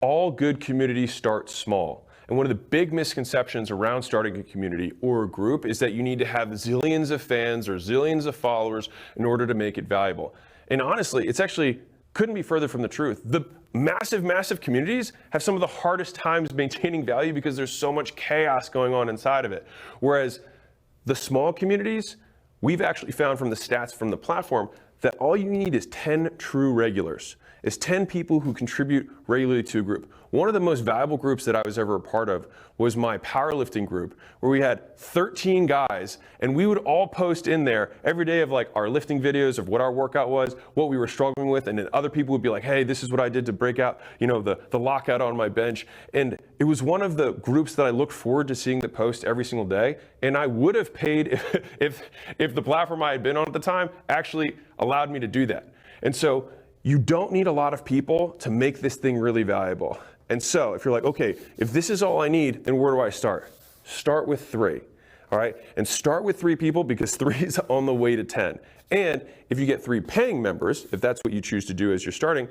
All good communities start small. And one of the big misconceptions around starting a community or a group is that you need to have zillions of fans or zillions of followers in order to make it valuable. And honestly, it's actually couldn't be further from the truth. The massive communities have some of the hardest times maintaining value because there's so much chaos going on inside of it. Whereas the small communities, we've actually found from the stats from the platform that all you need is 10 true regulars, is 10 people who contribute regularly to a group. One of the most valuable groups that I was ever a part of was my powerlifting group, where we had 13 guys, and we would all post in there every day of like our lifting videos of what our workout was, what we were struggling with, and then other people would be like, hey, this is what I did to break out, the lockout on my bench. And it was one of the groups that I looked forward to seeing the post every single day, and I would have paid if the platform I had been on at the time actually allowed me to do that. And so you don't need a lot of people to make this thing really valuable. And so if you're like, okay, if this is all I need, then where do I start? Start with 3, all right? And start with 3 people because 3 is on the way to 10. And if you get 3 paying members, if that's what you choose to do as you're starting,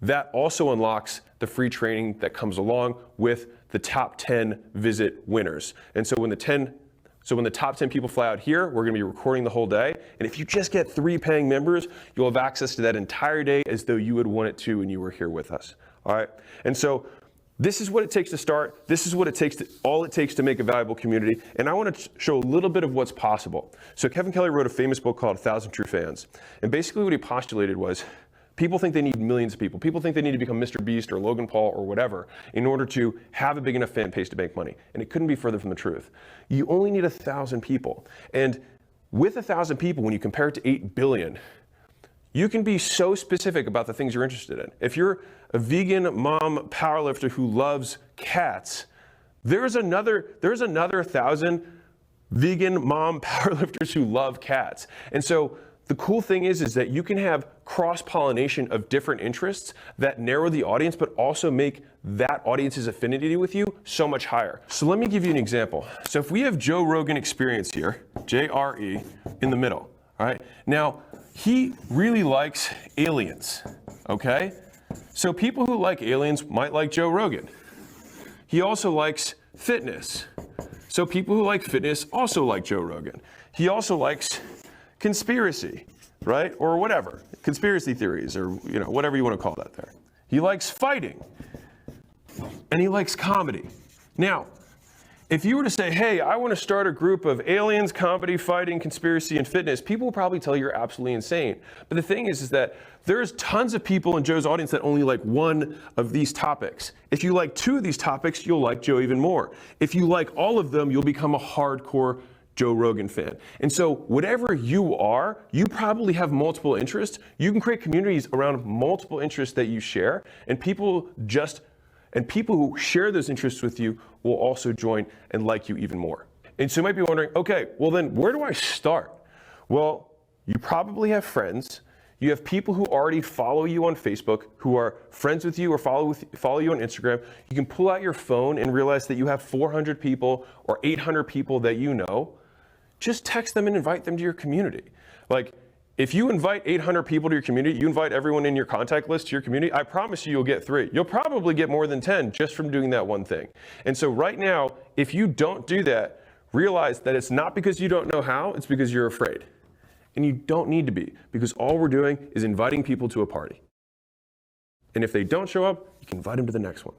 that also unlocks the free training that comes along with the top 10 visit winners. And so when the top 10 people fly out here, we're gonna be recording the whole day. And if you just get 3 paying members, you'll have access to that entire day as though you would want it to when you were here with us, all right? And so this is what it takes to start. This is what it takes all it takes to make a valuable community. And I wanna show a little bit of what's possible. So Kevin Kelly wrote a famous book called 1,000 True Fans. And basically what he postulated was, people think they need millions of people. People think they need to become Mr. Beast or Logan Paul or whatever in order to have a big enough fan base to make money. And it couldn't be further from the truth. You only need 1,000 people. And with 1,000 people, when you compare it to 8 billion, you can be so specific about the things you're interested in. If you're a vegan mom powerlifter who loves cats, there's another 1,000 vegan mom powerlifters who love cats. And so the cool thing is that you can have cross-pollination of different interests that narrow the audience, but also make that audience's affinity with you so much higher. So let me give you an example. So if we have Joe Rogan Experience here, JRE, in the middle, all right? Now, he really likes aliens, okay? So people who like aliens might like Joe Rogan. He also likes fitness. So people who like fitness also like Joe Rogan. He also likes conspiracy, right? Or whatever, conspiracy theories or whatever you want to call that there. He likes fighting and he likes comedy. Now, if you were to say, hey, I want to start a group of aliens, comedy, fighting, conspiracy, and fitness, people will probably tell you you're absolutely insane. But the thing is that there's tons of people in Joe's audience that only like one of these topics. If you like 2 of these topics, you'll like Joe even more. If you like all of them, you'll become a hardcore Joe Rogan fan. And so whatever you are, you probably have multiple interests. You can create communities around multiple interests that you share, and people who share those interests with you will also join and like you even more. And so you might be wondering, okay, well then where do I start? Well, you probably have friends. You have people who already follow you on Facebook, who are friends with you or follow you on Instagram. You can pull out your phone and realize that you have 400 people or 800 people that you know. Just text them and invite them to your community. Like, if you invite 800 people to your community, you invite everyone in your contact list to your community, I promise you'll get 3. You'll probably get more than 10 just from doing that one thing. And so right now, if you don't do that, realize that it's not because you don't know how, it's because you're afraid. And you don't need to be, because all we're doing is inviting people to a party. And if they don't show up, you can invite them to the next one.